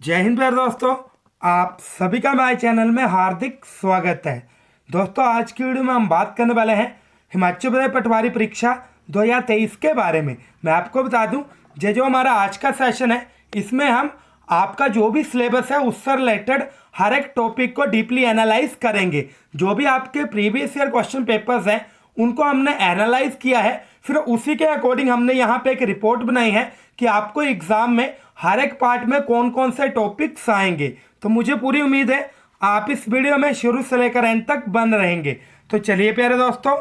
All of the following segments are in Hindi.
जय हिंद प्यारे दोस्तों। आप सभी का हमारे चैनल में हार्दिक स्वागत है। दोस्तों आज की वीडियो में हम बात करने वाले हैं हिमाचल प्रदेश पटवारी परीक्षा 2023 के बारे में। मैं आपको बता दूं जो हमारा आज का सेशन है इसमें हम आपका जो भी सिलेबस है उससे रिलेटेड हर एक टॉपिक को डीपली एनालाइज करेंगे। जो भी आपके प्रीवियस ईयर क्वेश्चन पेपर्स हैं उनको हमने एनालाइज किया है, फिर उसी के अकॉर्डिंग हमने यहाँ पे एक रिपोर्ट बनाई है कि आपको एग्जाम में हर एक पार्ट में कौन कौन से टॉपिक्स आएंगे। तो मुझे पूरी उम्मीद है आप इस वीडियो में शुरू से लेकर एंड तक बन रहेंगे। तो चलिए प्यारे दोस्तों,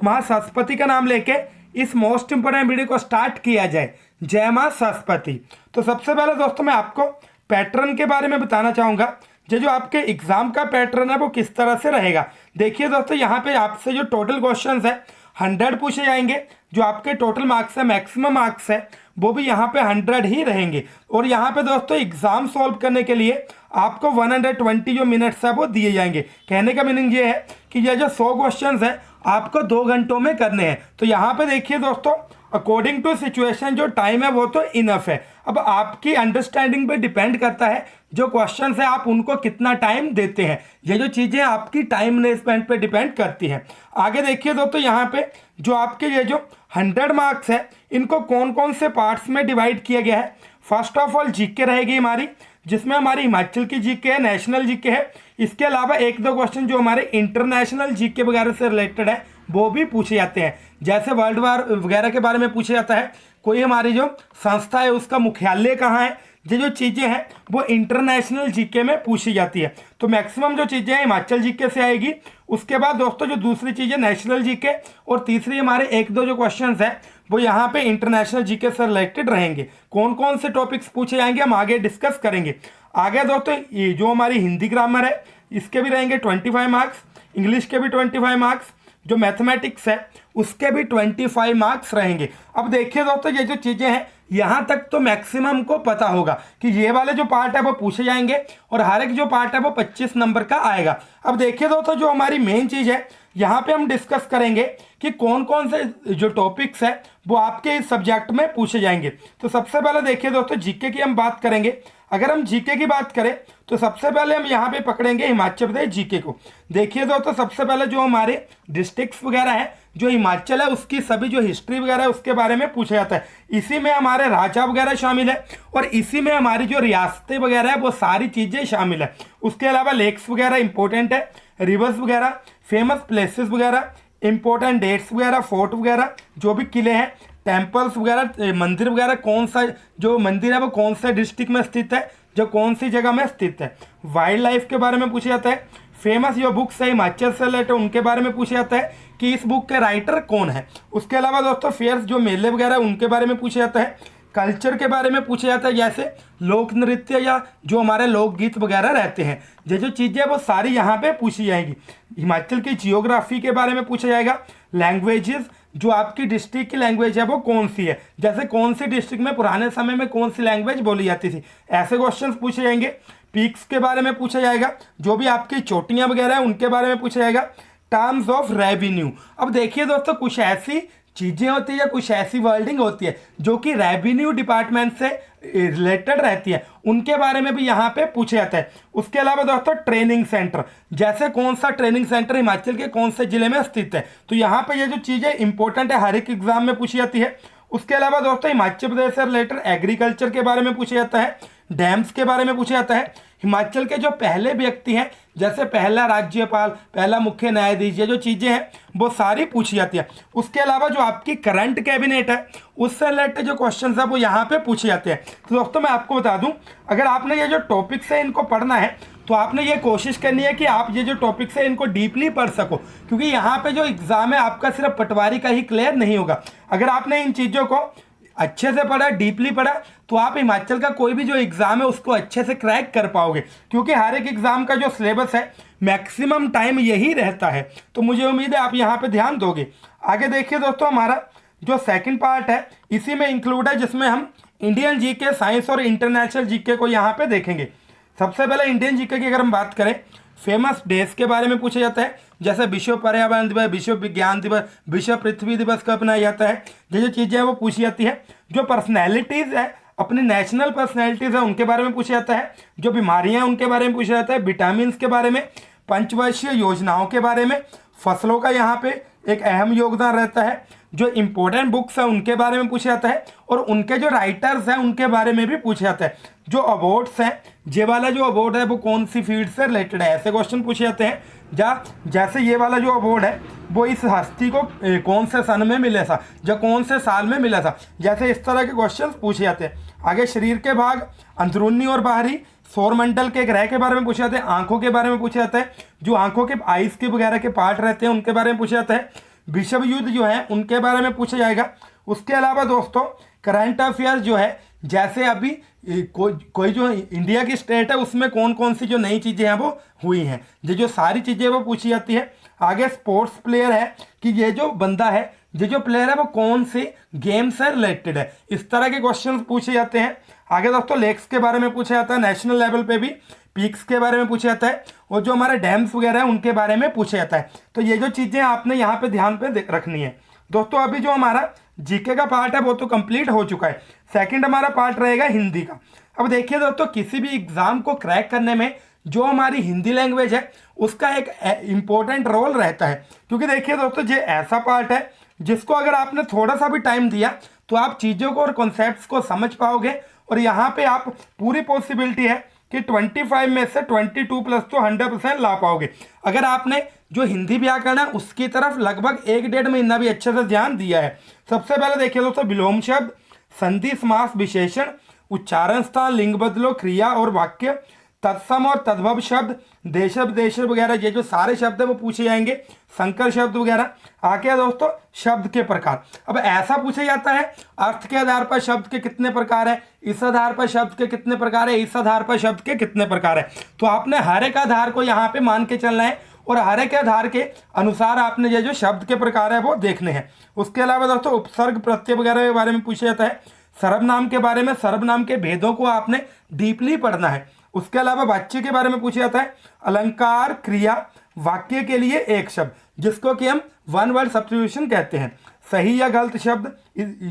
माँ सरस्वती का नाम लेके इस मोस्ट इंपोर्टेंट वीडियो को स्टार्ट किया जाए। जय माँ सरस्वती। तो सबसे पहले दोस्तों मैं आपको पैटर्न के बारे में बताना चाहूँगा। जो आपके एग्जाम का पैटर्न है वो किस तरह से रहेगा। देखिए दोस्तों, यहाँ पे आपसे जो टोटल क्वेश्चंस है 100 पूछे जाएंगे। जो आपके टोटल मार्क्स है, मैक्सिमम मार्क्स है, वो भी यहाँ पे 100 ही रहेंगे। और यहाँ पे दोस्तों एग्जाम सॉल्व करने के लिए आपको 120 जो मिनट्स है वो दिए जाएंगे। कहने का मीनिंग ये है कि ये जो 100 क्वेश्चन है आपको 2 घंटों में करने हैं। तो यहाँ पे देखिए दोस्तों, अकॉर्डिंग टू सिचुएशन जो टाइम है वो तो इनफ है। अब आपकी अंडरस्टैंडिंग पे डिपेंड करता है जो क्वेश्चन है आप उनको कितना टाइम देते हैं। ये जो चीज़ें आपकी टाइम मैनेजमेंट पे डिपेंड करती हैं। आगे देखिए दोस्तों, यहाँ पे जो आपके ये जो 100 मार्क्स है इनको कौन कौन से पार्ट्स में डिवाइड किया गया है। फर्स्ट ऑफ ऑल जीके रहेगी हमारी, जिसमें हमारी हिमाचल की जीके है, नेशनल जीके है। इसके अलावा एक दो क्वेश्चन जो हमारे इंटरनेशनल जीके वगैरह से रिलेटेड है वो भी पूछे जाते हैं। जैसे वर्ल्ड वार वगैरह के बारे में पूछा जाता है, कोई हमारी जो संस्था है उसका मुख्यालय कहाँ है, ये जो चीज़ें हैं वो इंटरनेशनल जीके में पूछी जाती है। तो मैक्सिमम जो चीज़ें हैं हिमाचल जीके से आएगी। उसके बाद दोस्तों जो दूसरी चीज़ है नेशनल जीके, और तीसरी हमारे एक दो जो क्वेश्चंस हैं वो यहाँ पे इंटरनेशनल जीके से रिलेटेड रहेंगे। कौन कौन से टॉपिक्स पूछे जाएंगे हम आगे डिस्कस करेंगे। आगे दोस्तों ये जो हमारी हिंदी ग्रामर है इसके भी रहेंगे 25 मार्क्स, इंग्लिश के भी 25 मार्क्स, जो मैथमेटिक्स है उसके भी 25 मार्क्स रहेंगे। अब देखिए दोस्तों, ये जो चीज़ें हैं यहाँ तक तो मैक्सिमम को पता होगा कि ये वाले जो पार्ट है वो पूछे जाएंगे और हर एक जो पार्ट है वो 25 नंबर का आएगा। अब देखिए दोस्तों, जो हमारी मेन चीज़ है यहाँ पे हम डिस्कस करेंगे कि कौन कौन से जो टॉपिक्स है वो आपके इस सब्जेक्ट में पूछे जाएंगे। तो सबसे पहले देखिए दोस्तों, जीके की हम बात करेंगे। अगर हम जीके की बात करें तो सबसे पहले हम यहाँ पे पकड़ेंगे हिमाचल प्रदेश जीके को। देखिए दोस्तों, सबसे पहले जो हमारे डिस्ट्रिक्ट्स वगैरह है जो हिमाचल है उसकी सभी जो हिस्ट्री वगैरह है उसके बारे में पूछा जाता है। इसी में हमारे राजा वगैरह शामिल है और इसी में हमारी जो रियासतें वगैरह है वो सारी चीज़ें शामिल है। उसके अलावा लेक्स वगैरह इंपॉर्टेंट है, रिवर्स वगैरह, फेमस प्लेसेस वगैरह, इंपॉर्टेंट डेट्स वगैरह, फोर्ट वगैरह, जो भी किले हैं, टेम्पल्स वगैरह, मंदिर वगैरह, कौन सा जो मंदिर है वो कौन सा डिस्ट्रिक्ट में स्थित है, जो कौन सी जगह में स्थित है। वाइल्ड लाइफ के बारे में पूछा जाता है। फेमस जो बुक्स है हिमाचल से रिलेटेड उनके बारे में पूछा जाता है कि इस बुक के राइटर कौन है। उसके अलावा दोस्तों फेयर्स जो मेले वगैरह उनके बारे में पूछा जाता है। कल्चर के बारे में पूछा जाता है, जैसे लोक नृत्य या जो हमारे लोकगीत वगैरह रहते हैं। जो चीज़ें वो सारी यहाँ पे पूछी जाएंगी। हिमाचल की जियोग्राफी के बारे में पूछा जाएगा। लैंग्वेजेस, जो आपकी डिस्ट्रिक्ट की लैंग्वेज है वो कौन सी है, जैसे कौन सी डिस्ट्रिक्ट में पुराने समय में कौन सी लैंग्वेज बोली जाती थी, ऐसे क्वेश्चंस पूछे जाएंगे। पीक्स के बारे में पूछा जाएगा, जो भी आपकी चोटियाँ वगैरह हैं उनके बारे में पूछा जाएगा। टर्म्स ऑफ रेवेन्यू, अब देखिए दोस्तों कुछ ऐसी चीज़ें होती है, कुछ ऐसी वर्डिंग होती है जो कि रेवेन्यू डिपार्टमेंट से रिलेटेड रहती है, उनके बारे में भी यहाँ पे पूछा जाता है। उसके अलावा दोस्तों ट्रेनिंग सेंटर, जैसे कौन सा ट्रेनिंग सेंटर हिमाचल के कौन से जिले में स्थित है, तो यहाँ पे ये जो चीज़ें इंपॉर्टेंट है हर एक एग्जाम में पूछी जाती है। उसके अलावा दोस्तों हिमाचल प्रदेश से रिलेटेड एग्रीकल्चर के बारे में पूछा जाता है, डैम्स के बारे में पूछा जाता है। हिमाचल के जो पहले व्यक्ति हैं, जैसे पहला राज्यपाल, पहला मुख्य न्यायाधीश, ये जो चीज़ें हैं वो सारी पूछी जाती है। उसके अलावा जो आपकी करंट कैबिनेट है उससे रिलेटेड जो क्वेश्चंस है वो यहाँ पे पूछे जाते हैं। तो दोस्तों मैं आपको बता दूं, अगर आपने ये जो टॉपिक्स है इनको पढ़ना है तो आपने ये कोशिश करनी है कि आप ये जो टॉपिक्स है इनको डीपली पढ़ सको, क्योंकि यहाँ पे जो एग्ज़ाम है आपका सिर्फ पटवारी का ही क्लियर नहीं होगा। अगर आपने इन चीज़ों को अच्छे से पढ़ा, डीपली पढ़ा, तो आप हिमाचल का कोई भी जो एग्ज़ाम है उसको अच्छे से क्रैक कर पाओगे, क्योंकि हर एक एग्ज़ाम का जो सिलेबस है मैक्सिमम टाइम यही रहता है। तो मुझे उम्मीद है आप यहाँ पे ध्यान दोगे। आगे देखिए दोस्तों, हमारा जो सेकंड पार्ट है इसी में इंक्लूड है, जिसमें हम इंडियन जीके, साइंस और इंटरनेशनल जीके को यहाँ पे देखेंगे। सबसे पहले इंडियन जीके की अगर हम बात करें, फेमस डेज के बारे में पूछा जाता है, जैसे विश्व पर्यावरण दिवस, विश्व विज्ञान दिवस, विश्व पृथ्वी दिवस कब मनाया जाता है, ये जो चीज़ें हैं वो पूछी जाती है। जो पर्सनैलिटीज़ है अपनी नेशनल पर्सनैलिटीज़ है उनके बारे में पूछा जाता है, जो बीमारियां हैं उनके बारे में पूछा जाता है, विटामिन के बारे में, पंचवर्षीय योजनाओं के बारे में, फसलों का यहाँ पे एक अहम योगदान रहता है, जो इम्पोर्टेंट बुक्स हैं उनके बारे में पूछा जाता है, और उनके जो राइटर्स हैं उनके बारे में भी पूछा जाता है। जो अवार्ड्स हैं, ये वाला जो अवार्ड है वो कौन सी फील्ड से रिलेटेड है, ऐसे क्वेश्चन पूछे जाते हैं। जैसे ये वाला जो अवार्ड है वो इस हस्ती को कौन से सन में मिला था, या कौन से साल में मिला था, जैसे इस तरह के क्वेश्चन पूछे जाते हैं। आगे शरीर के भाग, अंदरूनी और बाहरी, सौरमंडल के ग्रह के बारे में पूछा जाता है, आंखों के बारे में पूछा जाता है, जो आंखों के आइस के वगैरह के पार्ट रहते हैं उनके बारे में पूछा जाता है, विश्व युद्ध जो है उनके बारे में पूछा जाएगा। उसके अलावा दोस्तों करंट अफेयर जो है, जैसे अभी कोई जो इंडिया की स्टेट है उसमें कौन कौन सी जो नई चीज़ें हैं वो हुई हैं, ये जो सारी चीज़ें वो पूछी जाती है। आगे स्पोर्ट्स प्लेयर है कि ये जो बंदा है, ये जो प्लेयर है वो कौन सी गेम से रिलेटेड है, इस तरह के क्वेश्चन पूछे जाते हैं। आगे दोस्तों लेक्स के बारे में पूछा जाता है, नेशनल लेवल पे भी पीक्स के बारे में पूछा जाता है, और जो हमारे डैम्स वगैरह है उनके बारे में पूछा जाता है। तो ये जो चीज़ें आपने यहाँ पे ध्यान पे रखनी है दोस्तों। अभी जो हमारा जीके का पार्ट है वो तो कंप्लीट हो चुका है, सेकंड हमारा पार्ट रहेगा हिंदी का। अब देखिए दोस्तों, किसी भी एग्जाम को क्रैक करने में जो हमारी हिंदी लैंग्वेज है उसका एक इम्पोर्टेंट रोल रहता है, क्योंकि देखिए दोस्तों ये ऐसा पार्ट है जिसको अगर आपने थोड़ा सा भी टाइम दिया तो आप चीज़ों को और कॉन्सेप्ट्स को समझ पाओगे, और यहाँ पे आप पूरी पॉसिबिलिटी है कि 25 में से 22 प्लस तो 100% ला पाओगे, अगर आपने जो हिंदी व्याकरण है उसकी तरफ लगभग 1-1.5 महीना भी अच्छे से ध्यान दिया है। सबसे पहले देखिए दोस्तों, विलोम शब्द, संधि, समास, विशेषण, उच्चारण स्थान, लिंग बदलो, क्रिया और वाक्य, तत्सम और तद्भव शब्द, देश विदेश वगैरह, ये जो सारे शब्द है वो पूछे जाएंगे, संकर शब्द वगैरह। आगे दोस्तों शब्द के प्रकार, अब ऐसा पूछा जाता है अर्थ के आधार पर शब्द के कितने प्रकार है, इस आधार पर शब्द के कितने प्रकार है, इस आधार पर शब्द के कितने प्रकार है। तो आपने हर एक आधार को यहाँ पे मान के चलना है, और हर एक आधार के अनुसार आपने ये जो शब्द के प्रकार है वो देखने हैं। उसके अलावा दोस्तों उपसर्ग प्रत्यय वगैरह के बारे में पूछा जाता है, सर्वनाम के बारे में, सर्वनाम के भेदों को आपने डीपली पढ़ना है। उसके अलावा वाच्य के बारे में पूछा जाता है, अलंकार, क्रिया, वाक्य के लिए एक शब्द जिसको कि हम वन वर्ड सब्स्टिट्यूशन कहते हैं, सही या गलत शब्द।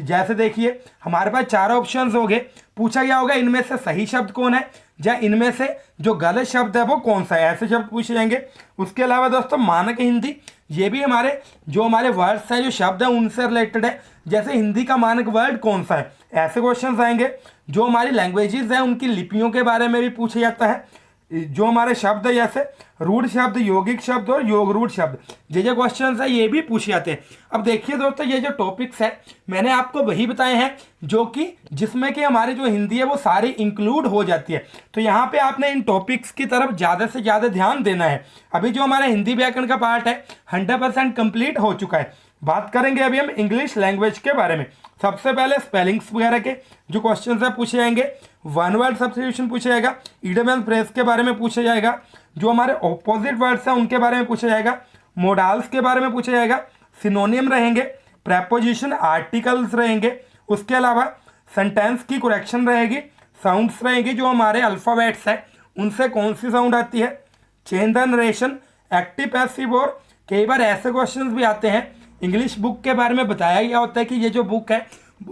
जैसे देखिए हमारे पास 4 ऑप्शंस हो गए, पूछा गया होगा इनमें से सही शब्द कौन है, या इनमें से जो गलत शब्द है वो कौन सा है, ऐसे शब्द पूछे जाएंगे। उसके अलावा दोस्तों मानक हिंदी, ये भी हमारे वर्ड्स हैं, जो शब्द हैं उनसे रिलेटेड है, जैसे हिंदी का मानक वर्ड कौन सा है, ऐसे क्वेश्चंस आएंगे। जो हमारी लैंग्वेजेस हैं उनकी लिपियों के बारे में भी पूछा जाता है, जो हमारे शब्द है जैसे रूढ़ शब्द, यौगिक शब्द और योग रूढ़ शब्द, ये क्वेश्चंस है ये भी पूछे जाते हैं। अब देखिए दोस्तों, ये जो टॉपिक्स है मैंने आपको वही बताए हैं जो कि जिसमें कि हमारी जो हिंदी है वो सारी इंक्लूड हो जाती है। तो यहाँ पे आपने इन टॉपिक्स की तरफ ज़्यादा से ज़्यादा ध्यान देना है। अभी जो हमारा हिंदी व्याकरण का पार्ट है 100% कंप्लीट हो चुका है। बात करेंगे अभी हम इंग्लिश लैंग्वेज के बारे में। सबसे पहले स्पेलिंग्स वगैरह के जो क्वेश्चन है पूछे जाएंगे, वन वर्ड सब्स्टिट्यूशन पूछा जाएगा, इडियम एंड फ्रेज के बारे में पूछा जाएगा, जो हमारे ऑपोजिट वर्ड्स हैं उनके बारे में पूछा जाएगा, मोडाल्स के बारे में पूछा जाएगा, सिनोनियम रहेंगे, प्रेपोजिशन, आर्टिकल्स रहेंगे। उसके अलावा सेंटेंस की करेक्शन रहेगी, साउंड्स रहेंगी, जो हमारे अल्फ़ाबेट्स हैं उनसे कौन सी साउंड आती है, chain the narration, active passive, और कई बार ऐसे क्वेश्चंस भी आते हैं इंग्लिश बुक के बारे में बताया गया होता है कि ये जो बुक है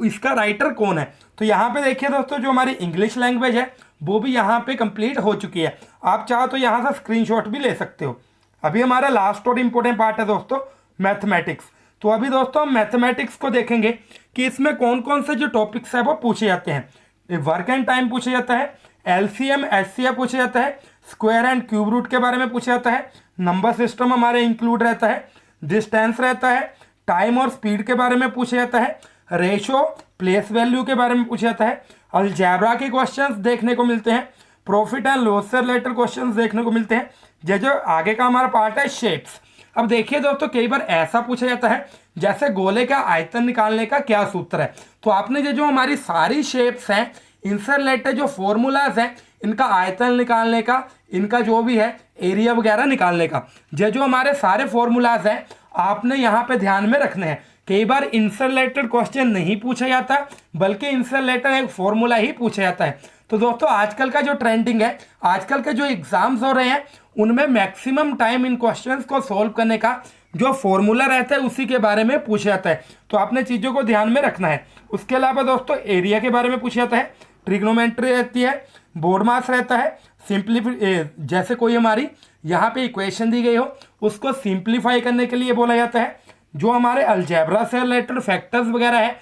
इसका राइटर कौन है। तो यहाँ पे देखिए दोस्तों, जो हमारी इंग्लिश लैंग्वेज है वो भी यहाँ पे कंप्लीट हो चुकी है। आप चाहो तो यहाँ से स्क्रीनशॉट भी ले सकते हो। अभी हमारा लास्ट और इम्पोर्टेंट पार्ट है दोस्तों मैथमेटिक्स। तो अभी दोस्तों हम मैथमेटिक्स को देखेंगे कि इसमें कौन कौन से जो टॉपिक्स है वो पूछे जाते हैं। वर्क एंड टाइम पूछा जाता है, एलसीएम एचसीएफ पूछा जाता है, स्क्वायर एंड क्यूब रूट के बारे में पूछा जाता है, नंबर सिस्टम हमारे इंक्लूड रहता है, डिस्टेंस रहता है, टाइम और स्पीड के बारे में पूछा जाता है, रेशो, प्लेस वैल्यू के बारे में पूछा जाता है, अलजेब्रा के क्वेश्चंस देखने को मिलते हैं, प्रॉफिट एंड लॉस से रिलेटेड क्वेश्चंस देखने को मिलते हैं। जो आगे का हमारा पार्ट है शेप्स। अब देखिए दोस्तों, कई बार ऐसा पूछा जाता है जैसे गोले का आयतन निकालने का क्या सूत्र है। तो आपने जो हमारी सारी शेप्स हैं इनसे रिलेटेड जो फॉर्मूलाज हैं, इनका आयतन निकालने का, इनका जो भी है एरिया वगैरह निकालने का, जो हमारे सारे फॉर्मूलाज हैं आपने यहाँ पे ध्यान में रखने हैं। कई बार इनसे रिलेटेड क्वेश्चन नहीं पूछा जाता बल्कि इनसे रिलेटेड एक फॉर्मूला ही पूछा जाता है। तो दोस्तों आजकल का जो ट्रेंडिंग है, आजकल के जो एग्जाम्स हो रहे हैं उनमें मैक्सिमम टाइम इन क्वेश्चंस को सॉल्व करने का जो फॉर्मूला रहता है उसी के बारे में पूछा जाता है, तो आपने चीज़ों को ध्यान में रखना है। उसके अलावा दोस्तों एरिया के बारे में पूछा जाता है, ट्रिग्नोमेट्री रहती है, बोर्ड मास रहता है, जैसे कोई हमारी यहाँ पे इक्वेशन दी गई हो उसको सिंप्लीफाई करने के लिए बोला जाता है। जो हमारे अलजेब्रा से रिलेटेड फैक्टर्स वगैरह है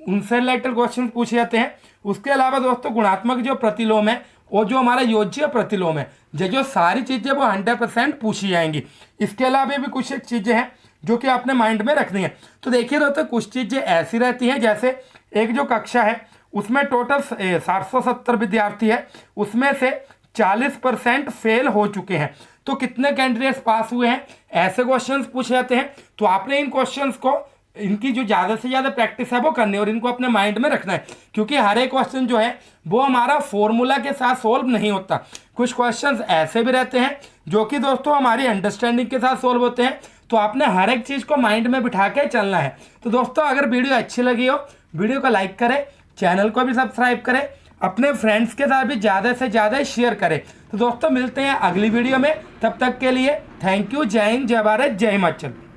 उनसे रिलेटेड क्वेश्चन पूछे जाते हैं। उसके अलावा दोस्तों गुणात्मक जो प्रतिलोम है और जो हमारा योज्य प्रतिलोम है, जो सारी चीज़ें वो 100% पूछी जाएंगी। इसके अलावा भी कुछ एक चीज़ें हैं जो कि आपने माइंड में रखनी है। तो देखिए दोस्तों कुछ चीज़ें ऐसी रहती हैं, जैसे एक जो कक्षा है उसमें टोटल 770 विद्यार्थी है, उसमें से 40% फेल हो चुके हैं, तो कितने कैंडिडेट्स पास हुए हैं, ऐसे क्वेश्चंस पूछे जाते हैं। तो आपने इन क्वेश्चंस को, इनकी जो ज़्यादा से ज़्यादा प्रैक्टिस है वो करनी है और इनको अपने माइंड में रखना है, क्योंकि हर एक क्वेश्चन जो है वो हमारा फॉर्मूला के साथ सोल्व नहीं होता। कुछ क्वेश्चंस ऐसे भी रहते हैं जो कि दोस्तों हमारी अंडरस्टैंडिंग के साथ सोल्व होते हैं, तो आपने हर एक चीज़ को माइंड में बिठा के चलना है। तो दोस्तों अगर वीडियो अच्छी लगी हो वीडियो को लाइक करें, चैनल को भी सब्सक्राइब करें, अपने फ्रेंड्स के साथ भी ज़्यादा से ज़्यादा शेयर करें। तो दोस्तों मिलते हैं अगली वीडियो में, तब तक के लिए थैंक यू। जय हिंद, जय भारत, जय हिमाचल।